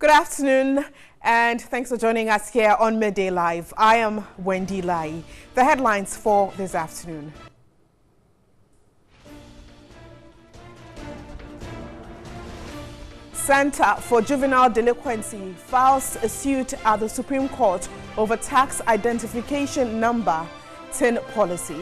Good afternoon, and thanks for joining us here on Midday Live. I am Wendy Lai. The headlines for this afternoon. Center for Juvenile Delinquency files a suit at the Supreme Court over tax identification number TIN policy.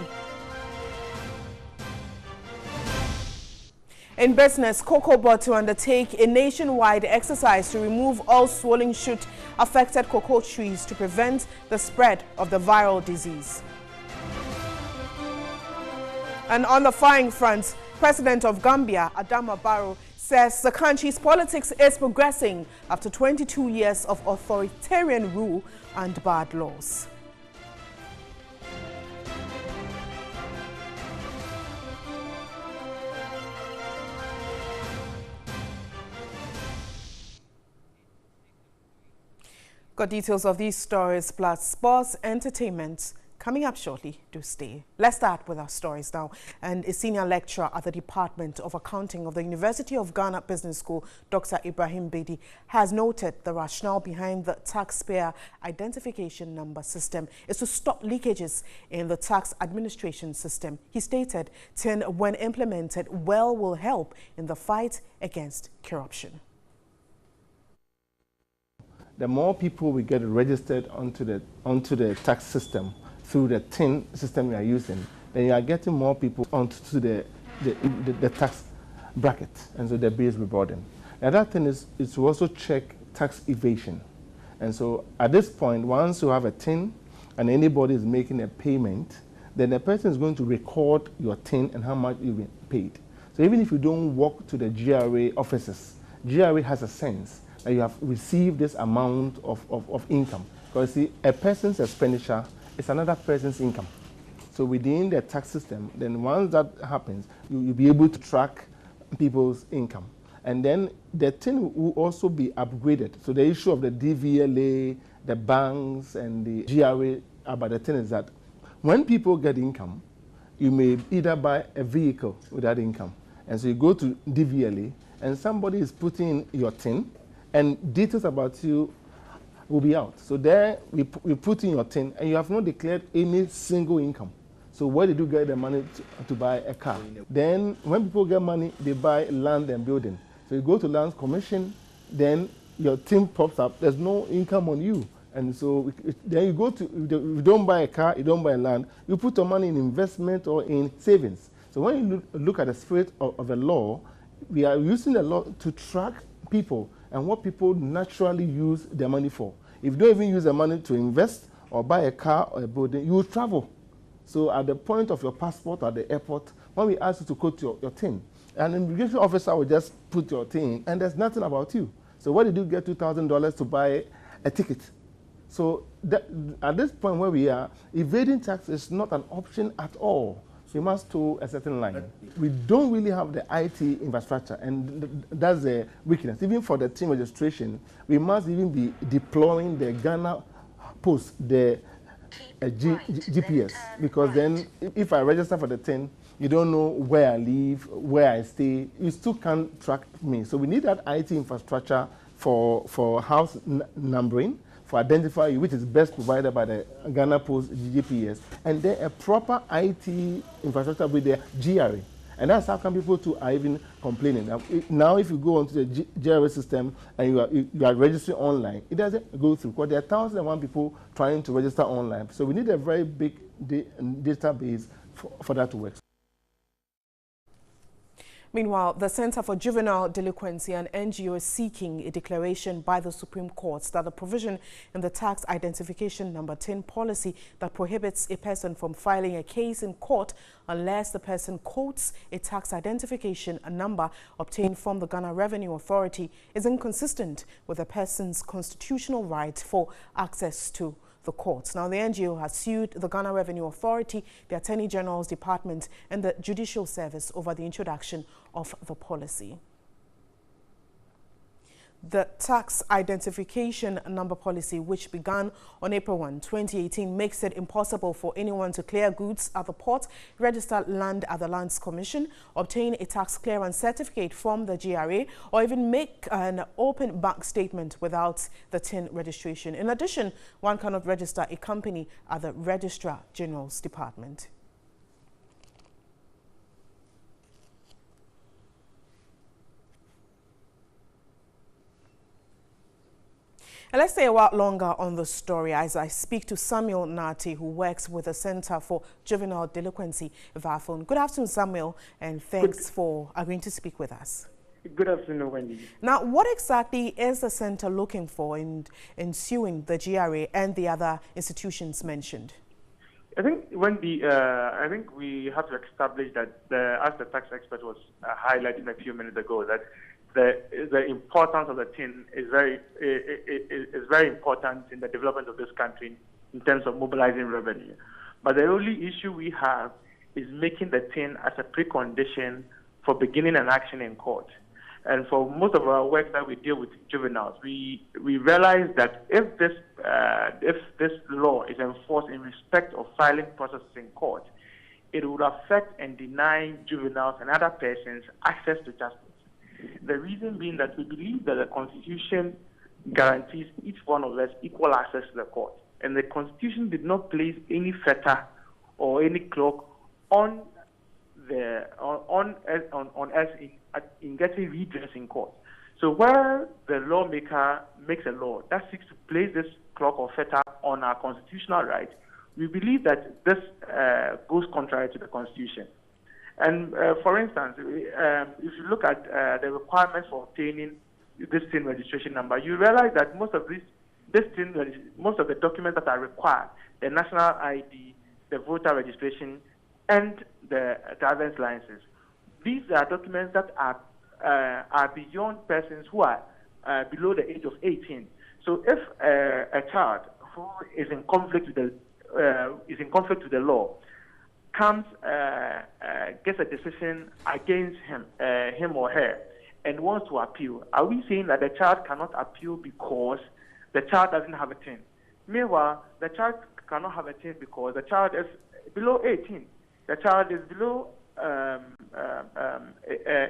In business, Cocoa to undertake a nationwide exercise to remove all swollen shoot affected cocoa trees to prevent the spread of the viral disease. And on the foreign front, President of Gambia, Adama Barrow, says the country's politics is progressing after 22 years of authoritarian rule and bad laws. Got details of these stories plus sports, entertainment coming up shortly. Do stay. Let's start with our stories now. And a senior lecturer at the Department of Accounting of the University of Ghana Business School, Dr. Ibrahim Bedi, has noted the rationale behind the taxpayer identification number system is to stop leakages in the tax administration system. He stated TIN, when implemented well, will help in the fight against corruption. The more people we get registered onto the tax system through the TIN system we are using, then you are getting more people onto the tax bracket, and so the base rewarding. The other thing is to also check tax evasion. And so at this point, once you have a TIN and anybody is making a payment, then the person is going to record your TIN and how much you've been paid. So even if you don't walk to the GRA offices, GRA has a sense that you have received this amount of income. Because see, a person's expenditure is another person's income. So within the tax system, then once that happens, you'll be able to track people's income. And then the thing will also be upgraded. So the issue of the DVLA, the banks, and the GRA about the thing is that when people get income, you may either buy a vehicle with that income. And so you go to DVLA, and somebody is putting in your TIN, and details about you will be out. So there we put in your TIN, and you have not declared any single income. So where did you get the money to buy a car? Then when people get money, they buy land and building. So you go to Lands Commission, then your TIN pops up. There's no income on you. And so then you go to, you don't buy a car, you don't buy land, you put your money in investment or in savings. So when you look at the spirit of the law, we are using the law to track people and what people naturally use their money for. If you don't even use the money to invest or buy a car or a building, you will travel. So at the point of your passport at the airport, when we ask you to quote your TIN, an immigration officer will just put your TIN and there's nothing about you. So where did you get $2,000 to buy a ticket? So at this point where we are, evading tax is not an option at all. You must toe a certain line. We don't really have the IT infrastructure, and that's the weakness. Even for the TIN registration, we must even be deploying the Ghana Post, the GPS, because then if I register for the TIN, you don't know where I live, where I stay, you still can't track me. So we need that IT infrastructure for house numbering, for identify you, which is best provided by the Ghana Post GPS, and then a proper IT infrastructure with the GRA. And that's how come people too are even complaining. Now if you go onto the GRA system and you are registering online, it doesn't go through, because there are 1,001 people trying to register online. So we need a very big database for that to work. Meanwhile, the Center for Juvenile Delinquency, an NGO, is seeking a declaration by the Supreme Court that the provision in the tax identification number TIN policy that prohibits a person from filing a case in court unless the person quotes a tax identification number obtained from the Ghana Revenue Authority is inconsistent with a person's constitutional right for access to the courts. Now, the NGO has sued the Ghana Revenue Authority, the Attorney General's Department, and the Judicial Service over the introduction of the policy. The tax identification number policy, which began on April 1, 2018, makes it impossible for anyone to clear goods at the port, register land at the Lands Commission, obtain a tax clearance certificate from the GRA, or even make an open bank statement without the TIN registration. In addition, one cannot register a company at the Registrar General's Department. And let's stay a while longer on the story as I speak to Samuel Nartey, who works with the Center for Juvenile Delinquency via phone. Good afternoon, Samuel, and thanks for agreeing to speak with us. Good afternoon, Wendy. Now, what exactly is the center looking for in suing the GRA and the other institutions mentioned? I think, Wendy, I think we have to establish that, as the tax expert was highlighting a few minutes ago, that the importance of the TIN is very important in the development of this country in terms of mobilizing revenue. But the only issue we have is making the TIN as a precondition for beginning an action in court. And for most of our work that we deal with juveniles, we realize that if this law is enforced in respect of filing processes in court, it would affect and deny juveniles and other persons access to justice. The reason being that we believe that the Constitution guarantees each one of us equal access to the court, and the Constitution did not place any fetter or any cloak on us in getting redress in court. So where the lawmaker makes a law that seeks to place this cloak or fetter on our constitutional rights, we believe that this goes contrary to the Constitution. And for instance, if you look at the requirements for obtaining this TIN registration number, you realize that most of the documents that are required, the national ID, the voter registration, and the driver's license, these are documents that are beyond persons who are below the age of 18. So if a child who is in conflict with the law comes, gets a decision against him or her, and wants to appeal, are we saying that the child cannot appeal because the child doesn't have a TIN? Meanwhile, the child cannot have a TIN because the child is below 18. The child is below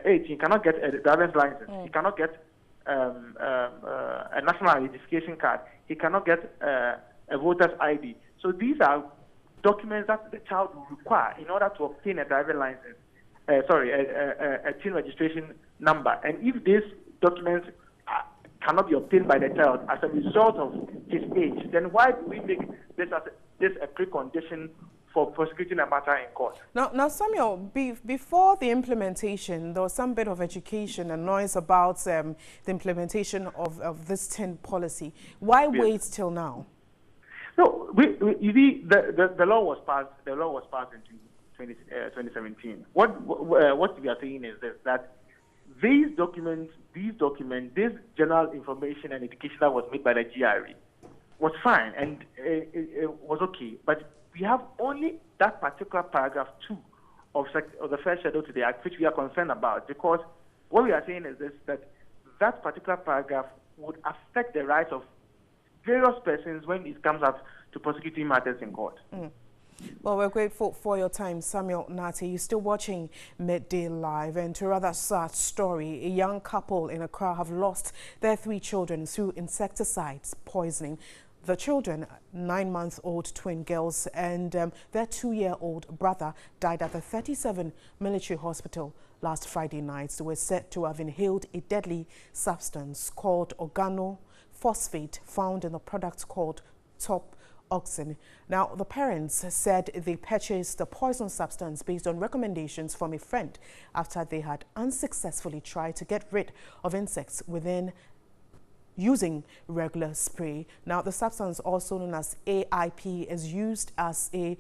18, cannot get a driver's license. He cannot get a national identification card. He cannot get a voter's ID. So these are documents that the child will require in order to obtain a driver's license, a TIN registration number. And if these documents cannot be obtained by the child as a result of his age, then why do we make this a precondition for prosecuting a matter in court? Now Samuel, before the implementation, there was some bit of education and noise about the implementation of this TIN policy. Why wait till now? No, the law was passed. The law was passed in 2017. What we are saying is this: that these documents, this general information and education that was made by the GRA was fine and it was okay, but we have only that particular paragraph 2 of the first schedule to the Act, which we are concerned about, because what we are saying is this: that particular paragraph would affect the rights of various persons when it comes up to prosecuting matters in court. Well, we're grateful for your time, Samuel Nartey. You're still watching Midday Live, and to a rather sad story, a young couple in Accra have lost their 3 children through insecticides poisoning. The children, 9-month-old twin girls and their 2-year-old brother, died at the 37 military hospital last Friday night. They were said to have inhaled a deadly substance called organophosphate found in a product called Top Oxen. Now, the parents said they purchased the poison substance based on recommendations from a friend after they had unsuccessfully tried to get rid of insects within using regular spray. Now, the substance, also known as AIP, is used as a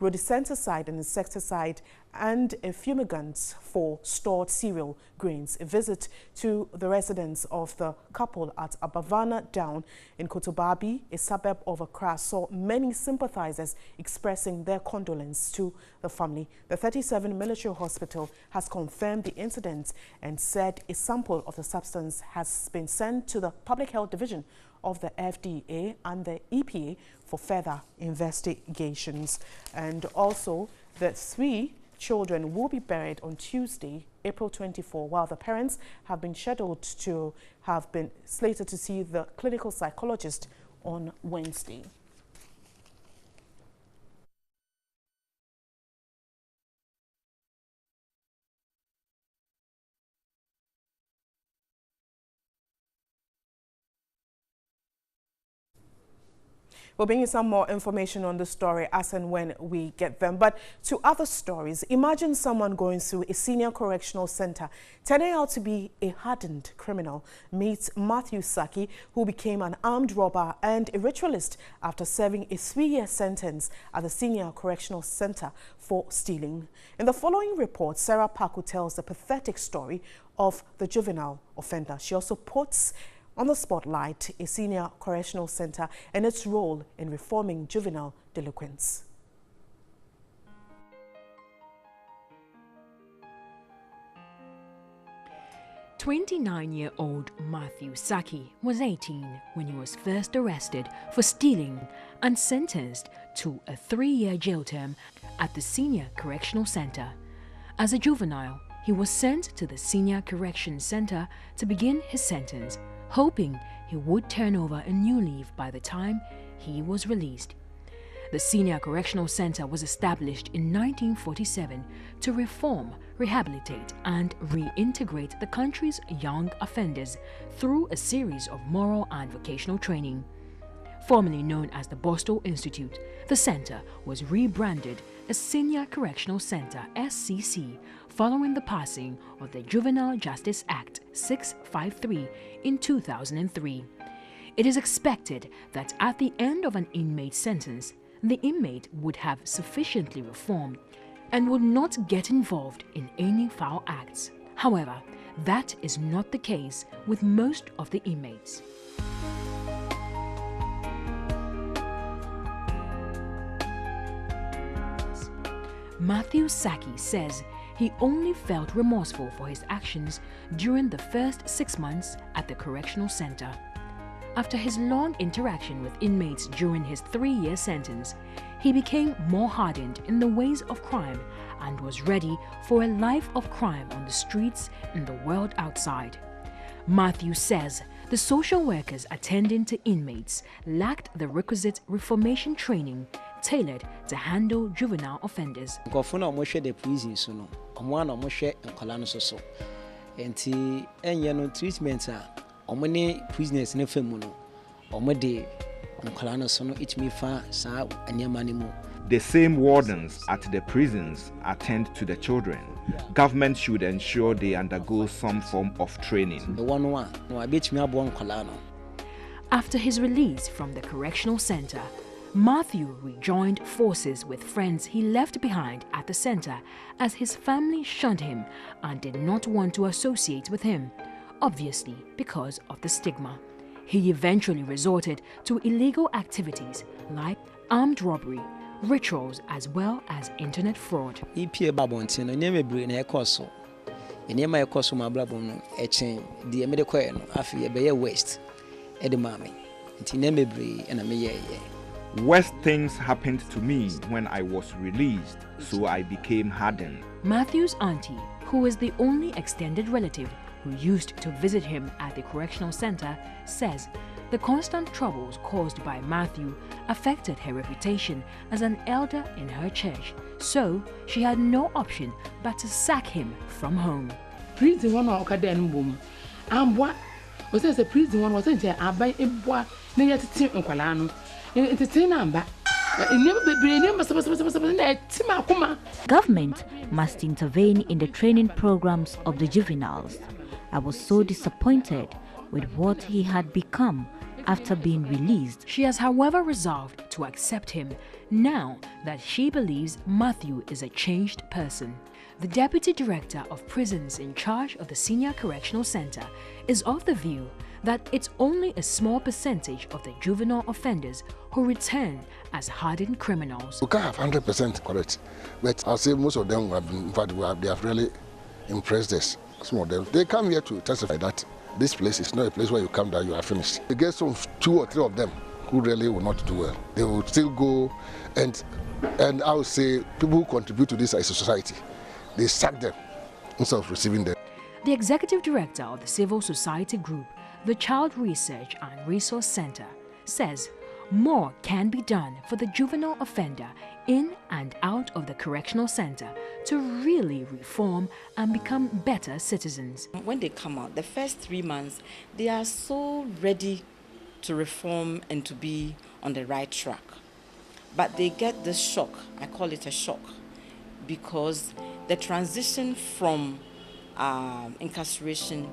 rodenticide and insecticide and a fumigant for stored cereal grains. A visit to the residence of the couple at Abavana Down in Kotobabi, a suburb of Accra, saw many sympathizers expressing their condolence to the family. The 37 military hospital has confirmed the incident and said a sample of the substance has been sent to the Public Health Division of the FDA and the EPA for further investigations. And also, the 3 children will be buried on Tuesday, April 24, while the parents have been slated to see the clinical psychologist on Wednesday. We'll bring you some more information on the story as and when we get them. But to other stories, imagine someone going through a senior correctional center, turning out to be a hardened criminal. Meet Matthew Saki, who became an armed robber and a ritualist after serving a 3-year sentence at the senior correctional center for stealing. In the following report, Sarah Paku tells the pathetic story of the juvenile offender. She also puts on the spotlight a senior correctional center and its role in reforming juvenile delinquents. 29-year-old Matthew Saki was 18 when he was first arrested for stealing and sentenced to a 3-year jail term at the Senior Correctional Center. As a juvenile, he was sent to the Senior Correction Center to begin his sentence, hoping he would turn over a new leaf by the time he was released. The Senior Correctional Center was established in 1947 to reform, rehabilitate, and reintegrate the country's young offenders through a series of moral and vocational training. Formerly known as the Boston Institute, the center was rebranded as Senior Correctional Center (SCC) following the passing of the Juvenile Justice Act 653 in 2003. It is expected that at the end of an inmate's sentence, the inmate would have sufficiently reformed and would not get involved in any foul acts. However, that is not the case with most of the inmates. Matthew Saki says he only felt remorseful for his actions during the first 6 months at the correctional center. After his long interaction with inmates during his 3-year sentence, he became more hardened in the ways of crime and was ready for a life of crime on the streets and the world outside. Matthew says the social workers attending to inmates lacked the requisite reformation training tailored to handle juvenile offenders. The prisons no omo na omo hwe nkwala no so enti enye no treatment a omo ne prisoners ne fam no omo de nkwala no so no itimi fa sa anyama ne mu. The same wardens at the prisons attend to the children. Government should ensure they undergo some form of training. The one no abetimi abo nkwala no. After his release from the correctional center, Matthew rejoined forces with friends he left behind at the center as his family shunned him and did not want to associate with him, obviously because of the stigma. He eventually resorted to illegal activities like armed robbery, rituals, as well as internet fraud. EPA babontin no nyeme bri na ekoso. Enyema ekoso mablabo no echen di emede no afi ebeye west edemame. Nti nyeme bri na meye. Worst things happened to me when I was released, so I became hardened. Matthew's auntie, who is the only extended relative who used to visit him at the correctional center, says the constant troubles caused by Matthew affected her reputation as an elder in her church, so she had no option but to sack him from home. Prison one or Kaden boom. And what was the prison one wasn't there? I buy a boy near to Tim Uncolano. Government must intervene in the training programs of the juveniles. I was so disappointed with what he had become after being released. She has, however, resolved to accept him now that she believes Matthew is a changed person. The Deputy Director of Prisons in charge of the Senior Correctional Center is of the view that it's only a small percentage of the juvenile offenders who return as hardened criminals. We can't have 100% correct, but I'll say most of them have been, in fact, they have really impressed us. Some of them, they come here to testify that this place is not a place where you come down, you are finished. You get some 2 or 3 of them who really will not do well. They will still go, and I would say people who contribute to this as a society, they sack them instead of receiving them. The Executive Director of the Civil Society Group, the Child Research and Resource Center, says more can be done for the juvenile offender in and out of the correctional center to really reform and become better citizens. When they come out, the first 3 months, they are so ready to reform and to be on the right track. But they get this shock, I call it a shock, because the transition from incarceration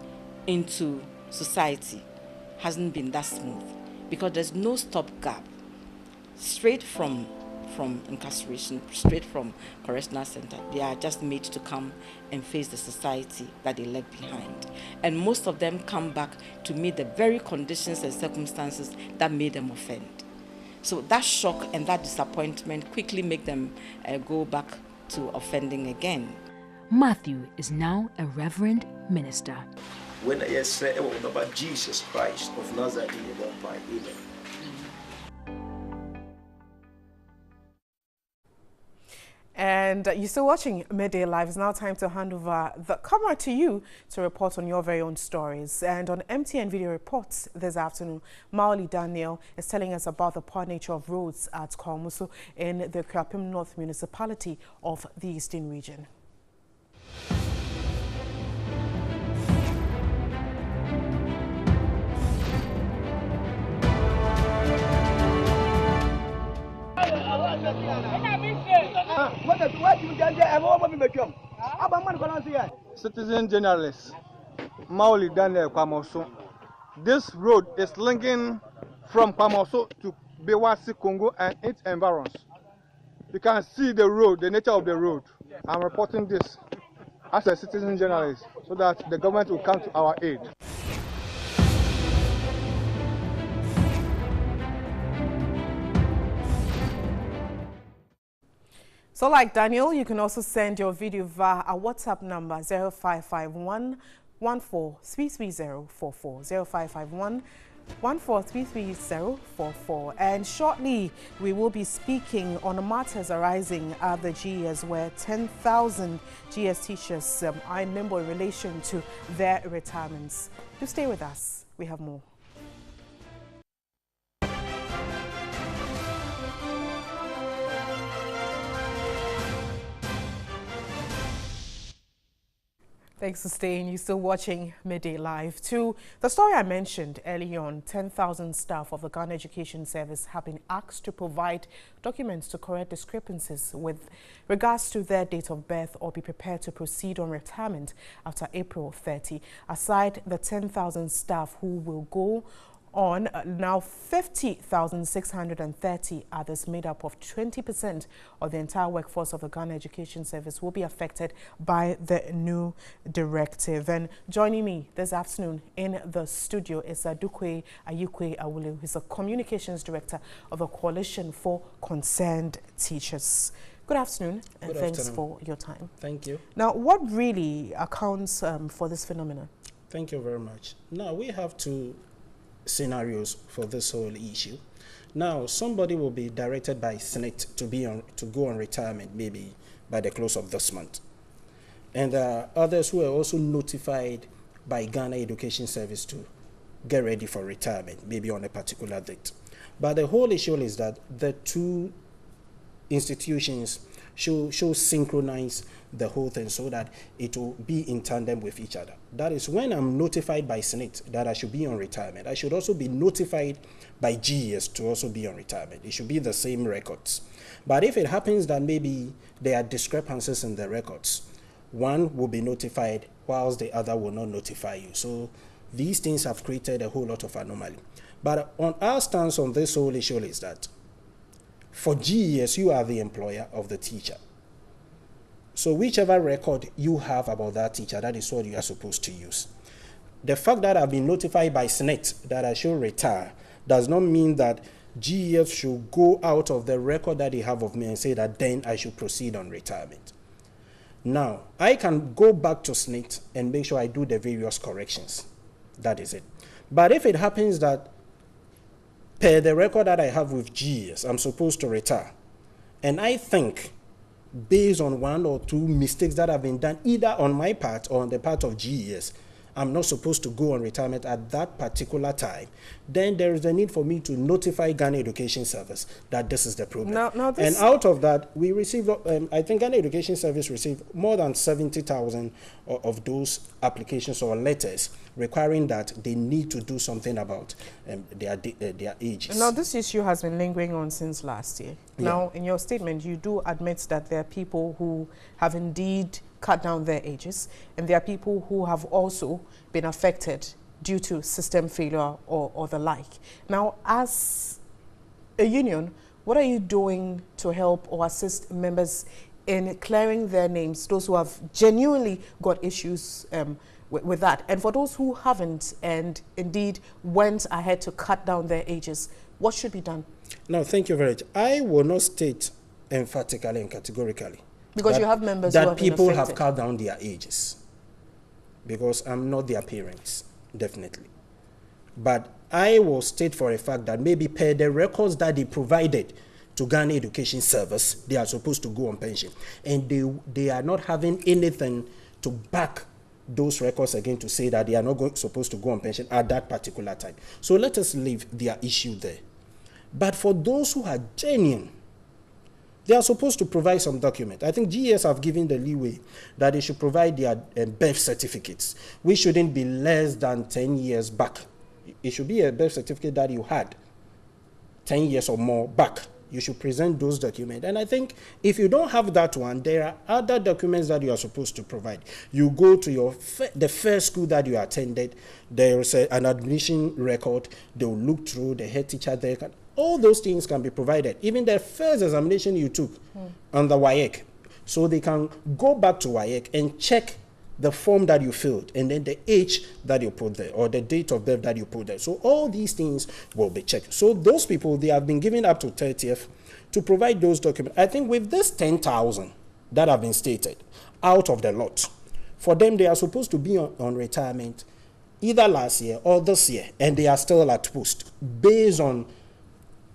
into society hasn't been that smooth, because there's no stopgap. Straight from incarceration, straight from correctional center, they are just made to come and face the society that they left behind. And most of them come back to meet the very conditions and circumstances that made them offend. So that shock and that disappointment quickly make them go back to offending again. Matthew is now a reverend minister. When I say about Jesus Christ of Nazareth, amen. And you're still watching Midday Live. It's now time to hand over the camera to you to report on your very own stories. And on MTN Video Reports this afternoon, Maoli Daniel is telling us about the poor nature of roads at Kwamusu in the Krapim North municipality of the Eastern region. Citizen journalist Maoli Daniel Kwamoso. This road is linking from Kwamoso to Bewasi, Congo and its environs. You can see the road, the nature of the road. I'm reporting this as a citizen journalist so that the government will come to our aid. So like Daniel, you can also send your video via our WhatsApp number 0551 14330044, 0551 14330044. And shortly, we will be speaking on matters arising at the GES, where 10,000 GES teachers are in limbo in relation to their retirements. Do stay with us. We have more. Thanks for staying. You're still watching Midday Live. To the story I mentioned early on, 10,000 staff of the Ghana Education Service have been asked to provide documents to correct discrepancies with regards to their date of birth or be prepared to proceed on retirement after April 30. Aside the 10,000 staff who will go on, now 50,630 others made up of 20% of the entire workforce of the Ghana Education Service will be affected by the new directive. And joining me this afternoon in the studio is Adukwe Ayukwe Awule, who is a communications director of the Coalition for Concerned Teachers. Good afternoon, and thanks for your time. Thank you. Now, what really accounts for this phenomenon? Thank you very much. Now, we have two scenarios for this whole issue. Now, somebody will be directed by Senate to go on retirement maybe by the close of this month. And there are others who are also notified by Ghana Education Service to get ready for retirement, maybe on a particular date. But the whole issue is that the two institutions should synchronize the whole thing so that it will be in tandem with each other. That is, when I'm notified by Senate that I should be on retirement, I should also be notified by GES to also be on retirement. It should be the same records. But if it happens that maybe there are discrepancies in the records, one will be notified whilst the other will not notify you. So these things have created a whole lot of anomaly. But on our stance on this whole issue is that for GES, you are the employer of the teacher. So whichever record you have about that teacher, that is what you are supposed to use. The fact that I've been notified by SNET that I should retire does not mean that GES should go out of the record that they have of me and say that then I should proceed on retirement. Now, I can go back to SNET and make sure I do the various corrections. That is it. But if it happens that per the record that I have with GES, I'm supposed to retire, and I think based on one or two mistakes that have been done either on my part or on the part of GES, I'm not supposed to go on retirement at that particular time, then there is a need for me to notify Ghana Education Service that this is the problem. And out of that, we received, I think Ghana Education Service received more than 70,000 of those applications or letters requiring that they need to do something about their ages. Now, this issue has been lingering on since last year. Yeah. Now, in your statement, you do admit that there are people who have indeed cut down their ages, and there are people who have also been affected due to system failure or the like. Now, as a union, what are you doing to help or assist members in clearing their names, those who have genuinely got issues with that? And for those who haven't and indeed went ahead to cut down their ages, what should be done? No, thank you very much. I will not state emphatically and categorically because you have members who have people have cut down their ages, because I'm not their parents, definitely. But I will state for a fact that maybe per the records that they provided to Ghana Education Service, they are supposed to go on pension. And they are not having anything to back those records again to say that they are not supposed to go on pension at that particular time. So let us leave their issue there. But for those who are genuine, they are supposed to provide some document. I think GES have given the leeway that they should provide their birth certificates, which shouldn't be less than 10 years back. It should be a birth certificate that you had 10 years or more back. You should present those documents. And I think if you don't have that one, there are other documents that you are supposed to provide. You go to the first school that you attended, there is an admission record, they will look through, the head teacher there. All those things can be provided. Even the first examination you took on the WAEC. So they can go back to WAEC and check the form that you filled, and then the age that you put there, or the date of birth that you put there. So all these things will be checked. So those people, they have been given up to 30th to provide those documents. I think with this 10,000 that have been stated out of the lot, for them, they are supposed to be on retirement either last year or this year, and they are still at post based on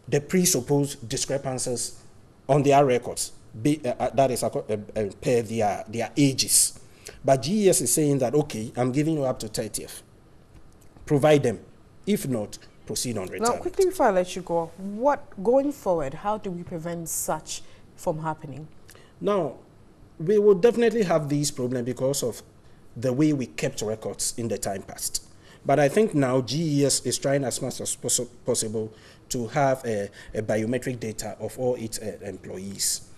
the presupposed discrepancies on their records, that is per their ages. But GES is saying that, okay, I'm giving you up to 30th. Provide them. If not, proceed on retirement. Now, quickly before I let you go, going forward, how do we prevent such from happening? Now, we will definitely have these problems because of the way we kept records in the time past. But I think now GES is trying as much as possible to have a biometric data of all its employees.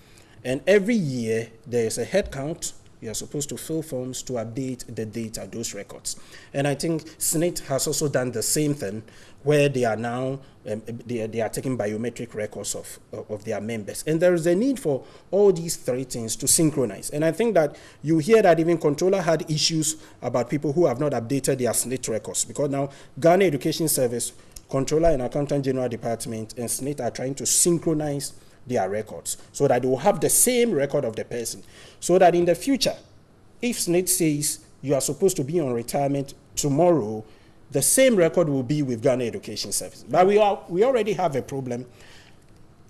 And every year, there is a head count. You are supposed to fill forms to update the data, those records. And I think SNET has also done the same thing, where they are now, they are taking biometric records of their members. And there is a need for all these three things to synchronize. And I think that you hear that even Controller had issues about people who have not updated their SNET records, because now Ghana Education Service, Controller and Accountant General Department, and SNET are trying to synchronize their records so that they will have the same record of the person, so that in the future, if SNET says you are supposed to be on retirement tomorrow, the same record will be with Ghana Education Service. But we already have a problem,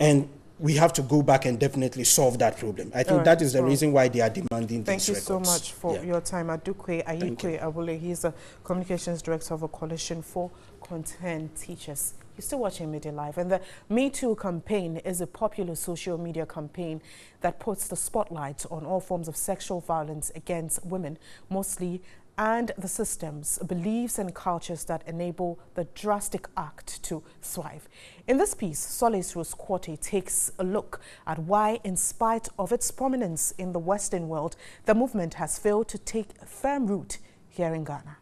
and we have to go back and definitely solve that problem. I think that is the reason why they are demanding these records. Thank you so much for your time. Adukwe Ayikwe Abule, he's the Communications Director of a Coalition for Content Teachers. You're still watching Media Live, and the Me Too campaign is a popular social media campaign that puts the spotlight on all forms of sexual violence against women, mostly, and the systems, beliefs, and cultures that enable the drastic act to thrive. In this piece, Solace Rose Quarty takes a look at why, in spite of its prominence in the Western world, the movement has failed to take firm root here in Ghana.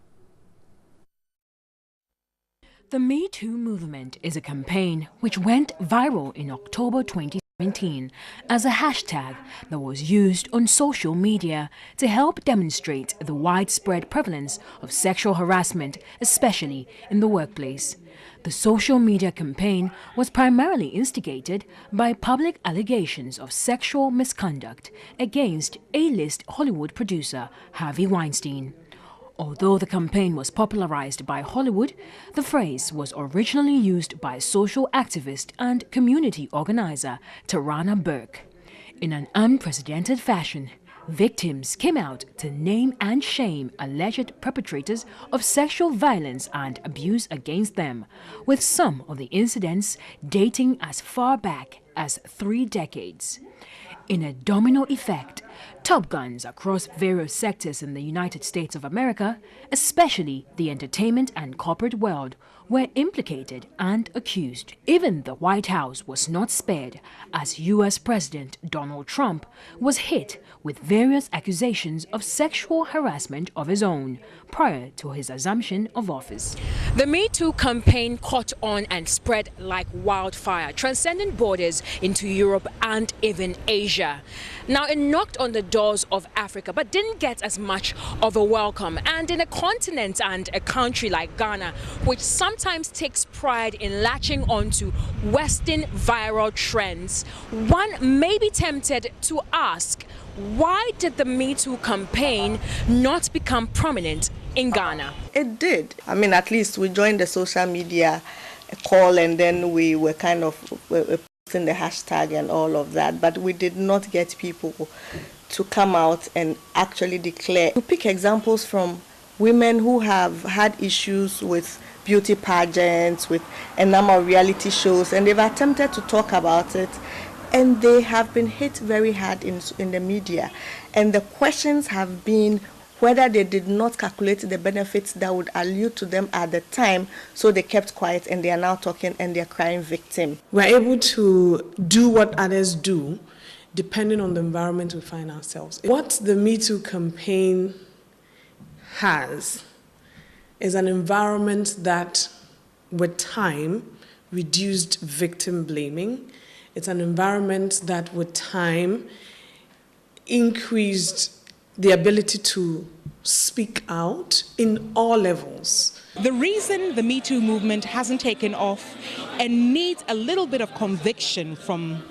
The Me Too movement is a campaign which went viral in October 2017 as a hashtag that was used on social media to help demonstrate the widespread prevalence of sexual harassment, especially in the workplace. The social media campaign was primarily instigated by public allegations of sexual misconduct against A-list Hollywood producer Harvey Weinstein. Although the campaign was popularized by Hollywood, the phrase was originally used by social activist and community organizer Tarana Burke. In an unprecedented fashion, victims came out to name and shame alleged perpetrators of sexual violence and abuse against them, with some of the incidents dating as far back as 3 decades. In a domino effect, top guns across various sectors in the United States of America, especially the entertainment and corporate world, were implicated and accused. Even the White House was not spared, as U.S. President Donald Trump was hit with various accusations of sexual harassment of his own prior to his assumption of office. The Me Too campaign caught on and spread like wildfire, transcending borders into Europe and even Asia. Now, it knocked on the doors of Africa, but didn't get as much of a welcome. And in a continent and a country like Ghana, which sometimes takes pride in latching onto Western viral trends, one may be tempted to ask, why did the Me Too campaign not become prominent in Ghana? It did. I mean, at least we joined the social media call, and then we were kind of posting the hashtag and all of that, but we did not get people to come out and actually declare. To pick examples from women who have had issues with beauty pageants, with a number of reality shows, and they've attempted to talk about it, and they have been hit very hard in the media. And the questions have been whether they did not calculate the benefits that would allude to them at the time, so they kept quiet, and they are now talking and they are crying victim. We're able to do what others do, depending on the environment we find ourselves in. What the Me Too campaign has is an environment that, with time, reduced victim blaming. It's an environment that, with time, increased the ability to speak out in all levels. The reason the Me Too movement hasn't taken off and needs a little bit of conviction from,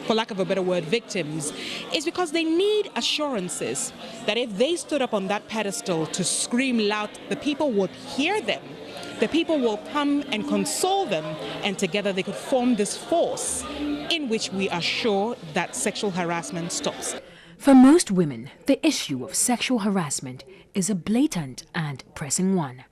for lack of a better word, victims, is because they need assurances that if they stood up on that pedestal to scream loud, the people would hear them. The people will come and console them, and together they could form this force in which we are sure that sexual harassment stops. For most women, the issue of sexual harassment is a blatant and pressing one.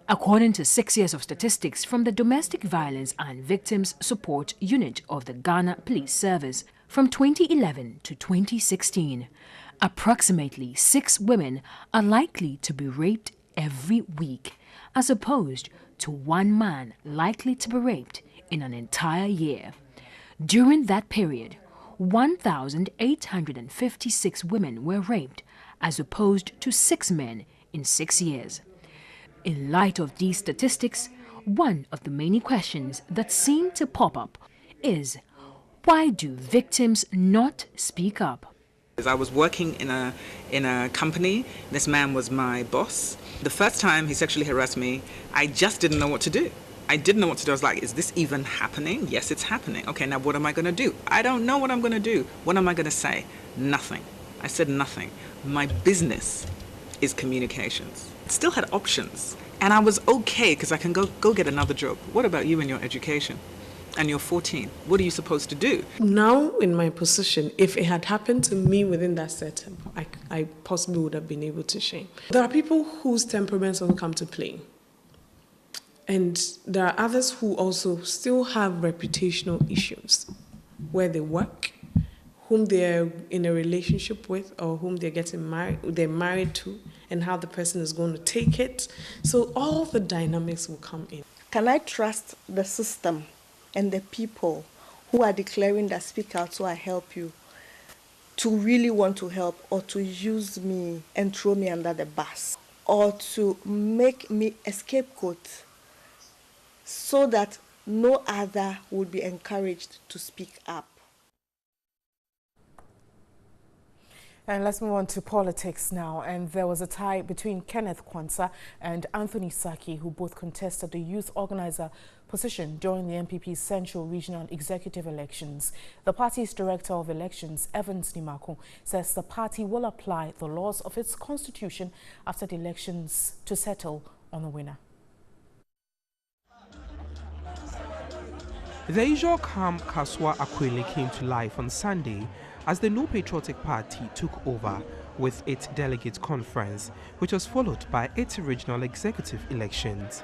According to 6 years of statistics from the Domestic Violence and Victims Support Unit of the Ghana Police Service from 2011 to 2016, approximately 6 women are likely to be raped every week, as opposed to 1 man likely to be raped in an entire year. During that period, 1,856 women were raped, as opposed to 6 men in 6 years. In light of these statistics, one of the many questions that seem to pop up is, why do victims not speak up? I was working in a company. This man was my boss. The first time he sexually harassed me, I just didn't know what to do. I didn't know what to do. I was like, is this even happening? Yes, it's happening. Okay, now what am I going to do? I don't know what I'm going to do. What am I going to say? Nothing. I said nothing. My business is communications. Still had options. And I was okay because I can go get another job. What about you in your education? And you're 14. What are you supposed to do? Now, in my position, if it had happened to me within that setup, I possibly would have been able to shame. There are people whose temperaments will come to play. And there are others who also still have reputational issues where they work, whom they're in a relationship with, or whom they're married to, and how the person is going to take it. So all the dynamics will come in. Can I trust the system and the people who are declaring that speak out so I help you to really want to help, or to use me and throw me under the bus, or to make me a scapegoat so that no other would be encouraged to speak up. And let's move on to politics now. And there was a tie between Kenneth Quansah and Anthony Sackey, who both contested the youth organizer position during the NPP's Central Regional Executive elections. The party's Director of Elections, Evans Nimako, says the party will apply the laws of its constitution after the elections to settle on the winner. The usual calm Kaswa Akwele came to life on Sunday as the New Patriotic Party took over with its delegate conference, which was followed by its regional executive elections.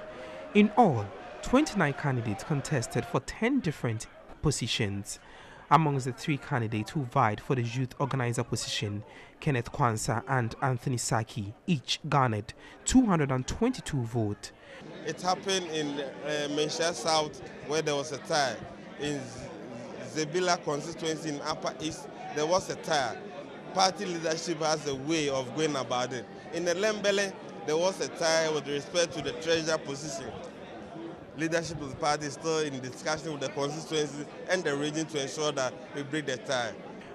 In all, 29 candidates contested for 10 different positions. Amongst the 3 candidates who vied for the youth organizer position, Kenneth Quansah and Anthony Sackey each garnered 222 votes. It happened in Menchia South, where there was a tie. In Zebila constituency in Upper East, there was a tie. Party leadership has a way of going about it. In the Lembele, there was a tie with respect to the treasurer position. Leadership of the party is still in discussion with the constituency and the region to ensure that we break the tie.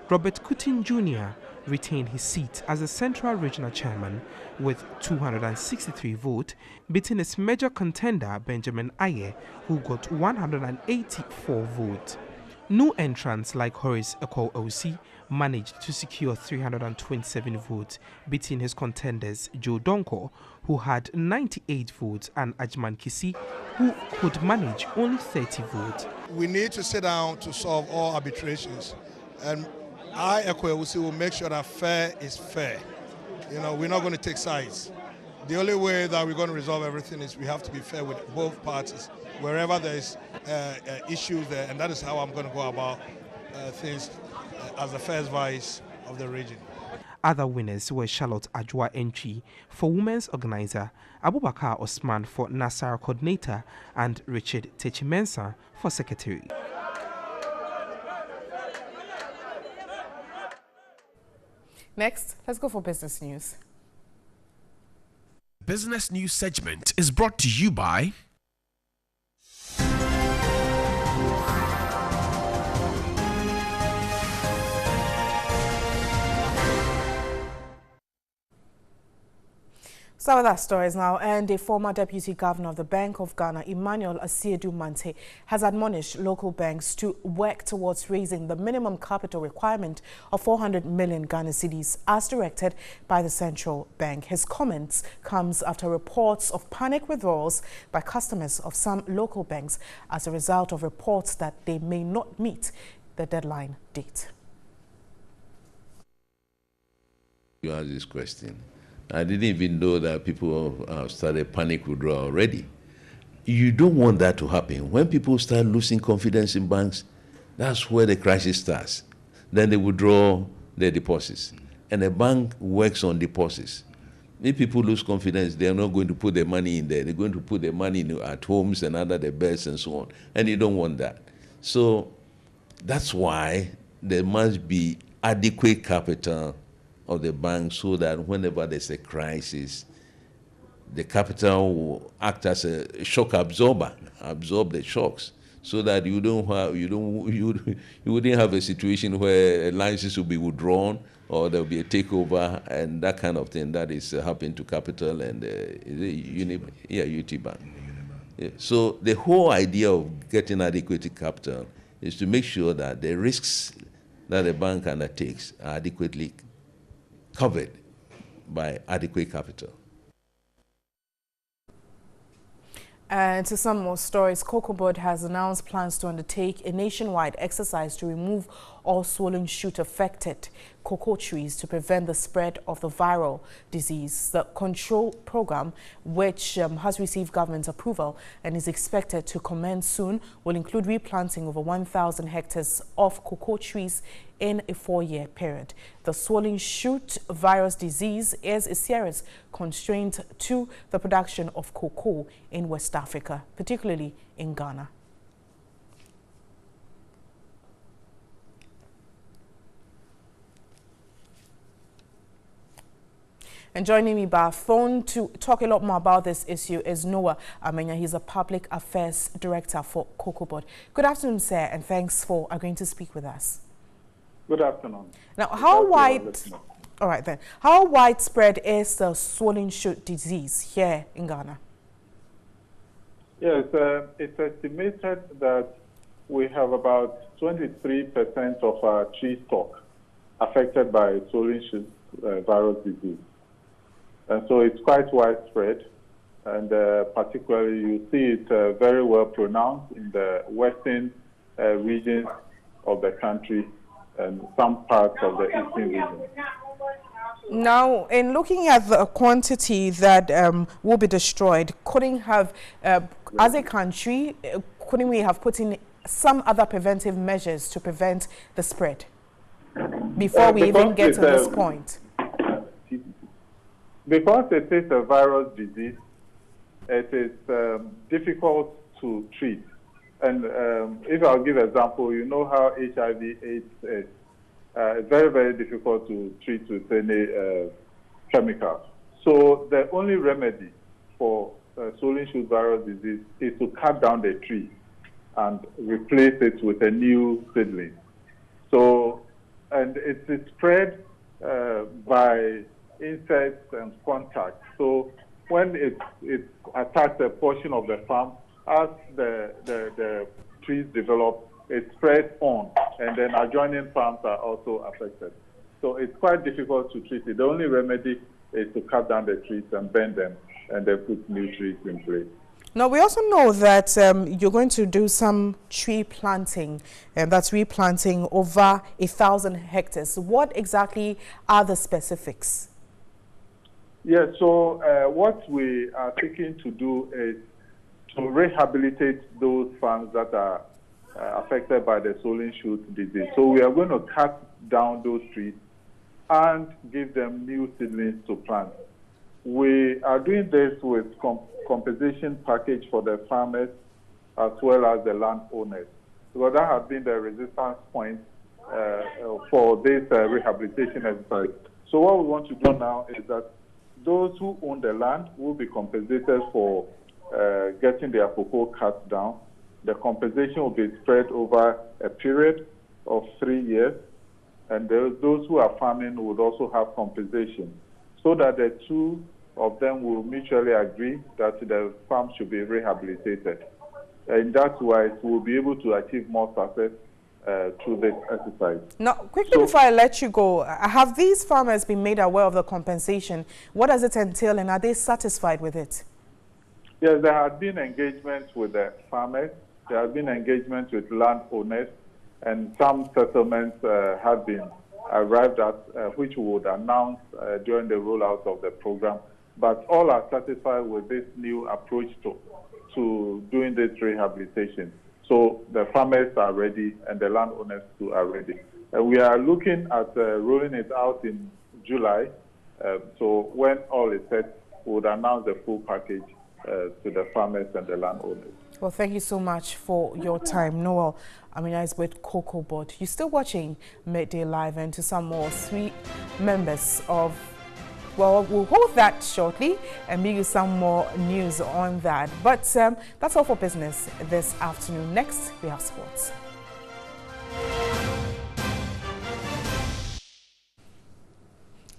Robert Kutin Jr. retained his seat as the Central Regional Chairman with 263 votes, beating his major contender Benjamin Aye, who got 184 votes. New entrants like Horace Eko-Osi managed to secure 327 votes, beating his contenders Joe Donko, who had 98 votes, and Ajman Kisi, who could manage only 30 votes. We need to sit down to solve all arbitrations, and I, Eko-Osi, will make sure that fair is fair. You know, we're not going to take sides. The only way that we're going to resolve everything is we have to be fair with both parties, wherever there is issues there, and that is how I'm going to go about things as the first vice of the region. Other winners were Charlotte Ajwa Entry for Women's Organizer, Abubakar Osman for Nasara Coordinator, and Richard Techimensa for Secretary. Next, let's go for business news. Business News segment is brought to you by So with our stories now, and a former Deputy Governor of the Bank of Ghana, Emmanuel Asiedu Mante, has admonished local banks to work towards raising the minimum capital requirement of 400 million Ghana cedis as directed by the central bank. His comments comes after reports of panic withdrawals by customers of some local banks as a result of reports that they may not meet the deadline date. You asked this question. I didn't even know that people have started panic withdrawal already. You don't want that to happen. When people start losing confidence in banks, that's where the crisis starts. Then they withdraw their deposits. And the bank works on deposits. If people lose confidence, they're not going to put their money in there. They're going to put their money at homes and under their beds and so on. And you don't want that. So that's why there must be adequate capital of the bank, so that whenever there's a crisis, the capital will act as a shock absorber, absorb the shocks, so that you wouldn't have a situation where licenses will be withdrawn or there will be a takeover and that kind of thing. That is happening to Capital and UT Bank. Yeah. So the whole idea of getting adequate capital is to make sure that the risks that the bank undertakes are adequately covered by adequate capital. And to some more stories, Cocoa Board has announced plans to undertake a nationwide exercise to remove all swollen shoot affected cocoa trees to prevent the spread of the viral disease. The control program, which has received government approval and is expected to commence soon, will include replanting over 1,000 hectares of cocoa trees in a 4-year period. The swollen shoot virus disease is a serious constraint to the production of cocoa in West Africa, particularly in Ghana. And joining me by phone to talk a lot more about this issue is Noah Amenya. He's a Public Affairs Director for COCOBOD. Good afternoon, sir, and thanks for agreeing to speak with us. Good afternoon. Now, how widespread is the swollen shoot disease here in Ghana? Yes, it's estimated that we have about 23% of our tree stock affected by swollen shoot virus disease. And so it's quite widespread, and particularly you see it very well pronounced in the western regions of the country and some parts of the eastern region. Now, in looking at the quantity that will be destroyed, couldn't have, as a country, couldn't we have put in some other preventive measures to prevent the spread before we even get to this point? Because it is a virus disease, it is difficult to treat. And if I'll give an example, you know how HIV/AIDS is. It's very, very difficult to treat with any chemical. So the only remedy for swollen shoot virus disease is to cut down the tree and replace it with a new seedling. So, and it is spread by insects and contact. So when it attacks a portion of the farm, as the trees develop, it spreads on, and then adjoining farms are also affected. So it's quite difficult to treat it. The only remedy is to cut down the trees and bend them, and then put new trees in place. Now, we also know that you're going to do some tree planting, and that's replanting over 1,000 hectares. What exactly are the specifics? Yes, so what we are seeking to do is to rehabilitate those farms that are affected by the swollen shoot disease. So we are going to cut down those trees and give them new seedlings to plant. We are doing this with compensation package for the farmers as well as the landowners, because that has been the resistance point for this rehabilitation exercise. So what we want to do now is that those who own the land will be compensated for getting their cocoa cut down. The compensation will be spread over a period of 3 years, and those who are farming would also have compensation, so that the two of them will mutually agree that the farm should be rehabilitated. In that way, we'll be able to achieve more success through this exercise. Now, quickly before I let you go, have these farmers been made aware of the compensation? What does it entail, and are they satisfied with it? Yes, there have been engagements with the farmers. There have been engagements with landowners, and some settlements have been arrived at, which we would announce during the rollout of the program. But all are satisfied with this new approach to doing this rehabilitation. So the farmers are ready, and the landowners too are ready. We are looking at rolling it out in July. So when all is set, we would announce the full package to the farmers and the landowners. Well, thank you so much for your time, Noel. Amenya is with COCOBOD. You're still watching Midday Live, and to some more 3 members of, well, we'll hold that shortly and give you some more news on that. But that's all for business this afternoon. Next, we have sports.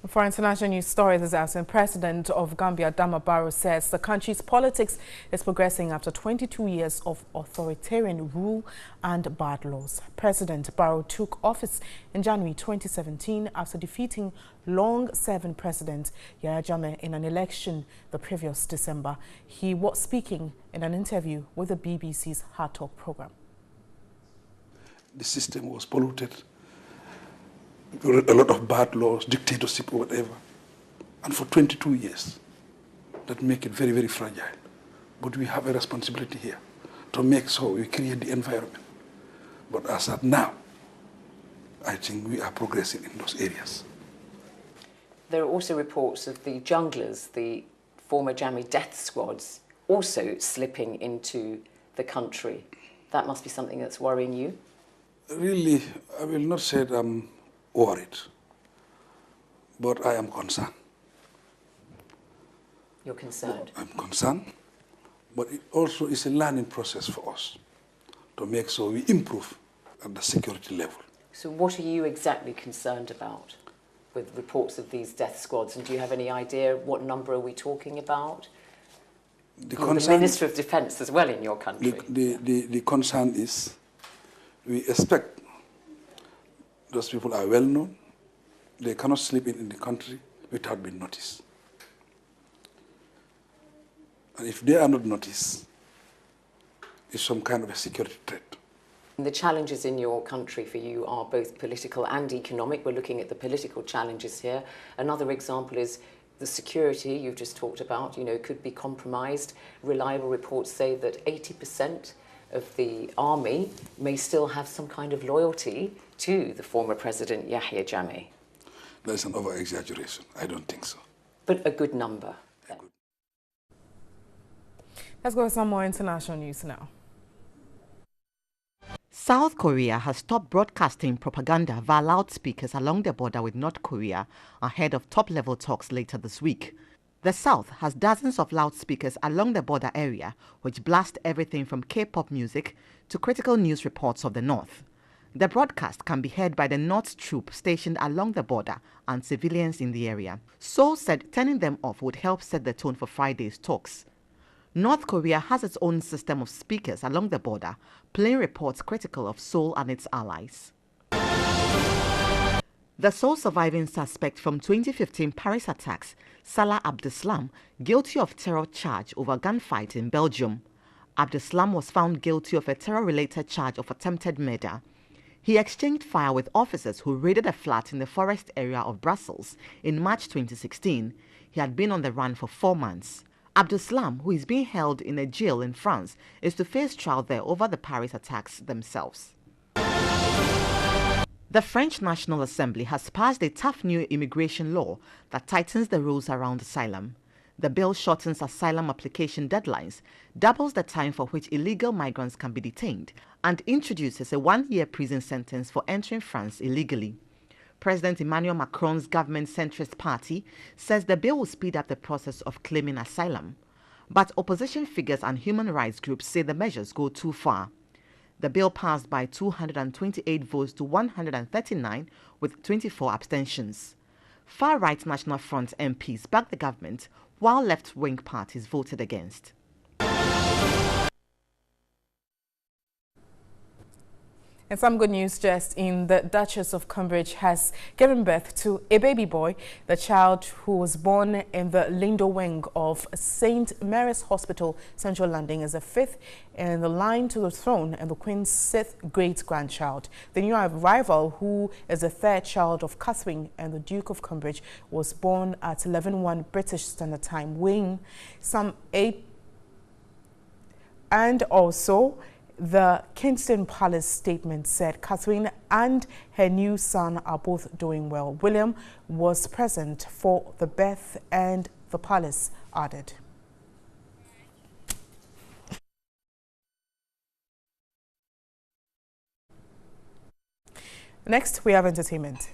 For international news stories this afternoon, President of Gambia, Adama Barrow, says the country's politics is progressing after 22 years of authoritarian rule and bad laws. President Barrow took office in January 2017 after defeating long-serving President Yahya Jammeh in an election the previous December. He was speaking in an interview with the BBC's Hard Talk program. The system was polluted. A lot of bad laws, dictatorship or whatever. And for 22 years, that make it very, very fragile. But we have a responsibility here to make sure we create the environment. But as of now, I think we are progressing in those areas. There are also reports of the junglers, the former Jammeh death squads, also slipping into the country. That must be something that's worrying you? Really, I will not say that I'm worried, but I am concerned. You're concerned? I'm concerned, but it also is a learning process for us to make sure we improve at the security level. So what are you exactly concerned about with reports of these death squads? And do you have any idea what number are we talking about? You're the Minister of Defence as well in your country. The concern is we expect those people are well known. They cannot sleep in the country without being noticed. And if they are not noticed, it's some kind of a security threat. The challenges in your country for you are both political and economic. We're looking at the political challenges here. Another example is the security you've just talked about, could be compromised. Reliable reports say that 80% of the army may still have some kind of loyalty to the former president, Yahya Jammeh. That's an over-exaggeration. I don't think so. But a good number. Let's go to some more international news now. South Korea has stopped broadcasting propaganda via loudspeakers along the border with North Korea ahead of top-level talks later this week. The South has dozens of loudspeakers along the border area which blast everything from K-pop music to critical news reports of the North. The broadcast can be heard by the North's troops stationed along the border and civilians in the area. Seoul said turning them off would help set the tone for Friday's talks. North Korea has its own system of speakers along the border, playing reports critical of Seoul and its allies. The sole surviving suspect from 2015 Paris attacks, Salah Abdeslam, guilty of terror charge over gunfight in Belgium. Abdeslam was found guilty of a terror-related charge of attempted murder. He exchanged fire with officers who raided a flat in the forest area of Brussels in March 2016. He had been on the run for 4 months. Abdeslam, who is being held in a jail in France, is to face trial there over the Paris attacks themselves. The French National Assembly has passed a tough new immigration law that tightens the rules around asylum. The bill shortens asylum application deadlines, doubles the time for which illegal migrants can be detained, and introduces a 1-year prison sentence for entering France illegally. President Emmanuel Macron's government centrist party says the bill will speed up the process of claiming asylum. But opposition figures and human rights groups say the measures go too far. The bill passed by 228 votes to 139 with 24 abstentions. Far-right National Front MPs backed the government, while left-wing parties voted against. And some good news just in: the Duchess of Cambridge has given birth to a baby boy. The child, who was born in the Lindo wing of St. Mary's Hospital, Central London, is the 5th in the line to the throne and the Queen's 6th great-grandchild. The new arrival, who is the 3rd child of Catherine and the Duke of Cambridge, was born at 11:01 British Standard Time, weighing some 8. And also, the Kingston Palace statement said Catherine and her new son are both doing well. William was present for the birth, and the palace added. Next, we have entertainment.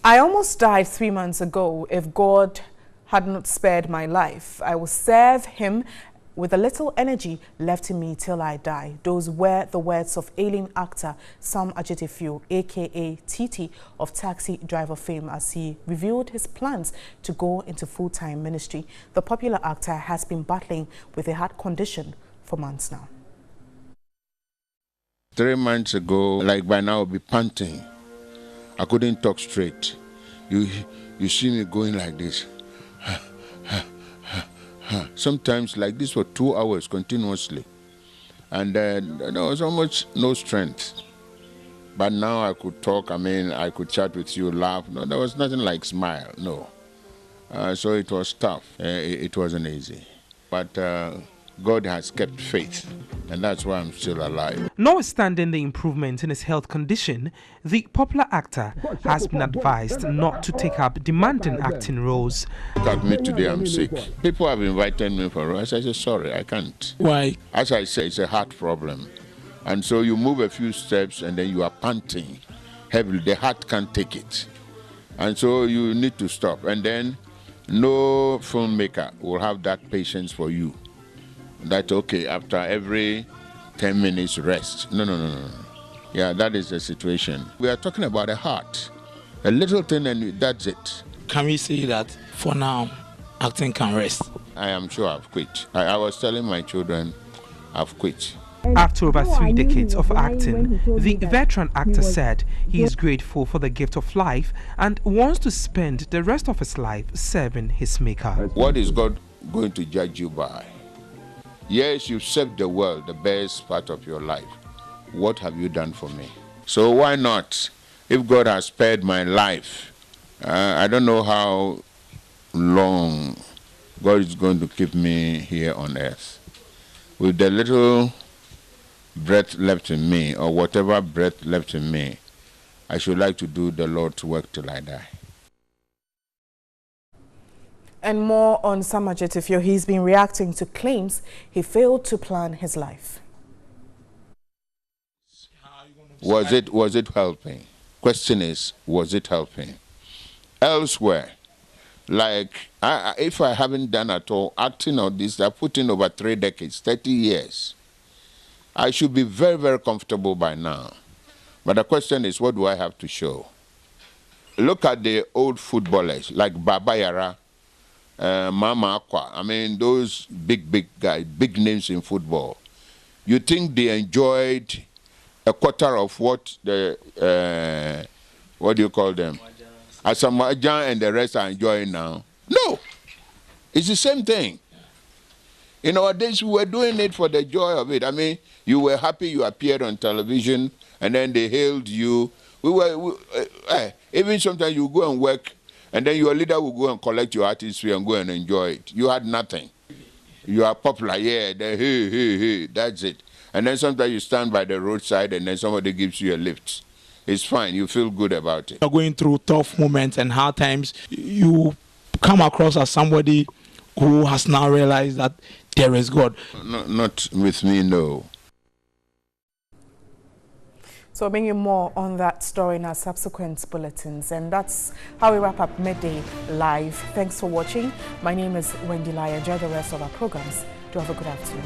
I almost died 3 months ago. If God had not spared my life, I will serve him with a little energy left in me till I die. Those were the words of ailing actor Sam Adjeteyfio, aka Titi, of Taxi Driver fame, as he revealed his plans to go into full-time ministry. The popular actor has been battling with a heart condition for months now. 3 months ago, like by now I'll be panting. I couldn't talk straight. You see me going like this. Sometimes like this for 2 hours continuously. And there was almost no strength. But now I could talk, I could chat with you, laugh. No, there was nothing like smile, no. So it was tough. It wasn't easy. But God has kept faith, and that's why I'm still alive. Notwithstanding the improvement in his health condition, the popular actor has been advised not to take up demanding acting roles. Look at me today, I'm sick. People have invited me for roles. I said, sorry, I can't. Why? As I say, it's a heart problem. And so you move a few steps and then you are panting heavily. The heart can't take it. And so you need to stop. And then no filmmaker will have that patience for you. That, okay, after every 10 minutes rest. No. Yeah, that is the situation. We are talking about a heart. A little thing and that's it. Can we say that for now, acting can rest? I am sure I've quit. I was telling my children, I've quit. After over 3 decades of acting, the veteran actor said he is grateful for the gift of life and wants to spend the rest of his life serving his maker. What is God going to judge you by? Yes, you served the world, the best part of your life. What have you done for me? So why not? If God has spared my life, I don't know how long God is going to keep me here on earth. With the little breath left in me, or whatever breath left in me, I should like to do the Lord's work till I die. And more on Sam Adjeteyfio. He's been reacting to claims he failed to plan his life. Was it helping? Question is, was it helping? Elsewhere, like if I haven't done at all acting or this, I put in over 3 decades, 30 years. I should be very, very comfortable by now. But the question is, what do I have to show? Look at the old footballers like Baba Yara, Mama Aqua. I mean, those big guys, big names in football. You think they enjoyed a quarter of what the, what do you call them? Asamoah Gyan and the rest are enjoying now? No. It's the same thing. In our days, we were doing it for the joy of it. I mean, you were happy you appeared on television, and then they hailed you. Even sometimes you go and work, and then your leader will go and collect your artist fee and go and enjoy it. You had nothing. You are popular, yeah, hey, that's it. And then sometimes you stand by the roadside, and then somebody gives you a lift. It's fine. You feel good about it. You're going through tough moments and hard times. You come across as somebody who has now realized that there is God. Not with me, no. So I'll bring you more on that story in our subsequent bulletins. And that's how we wrap up Midday Live. Thanks for watching. My name is Wendy Lai. Enjoy the rest of our programs. Do have a good afternoon.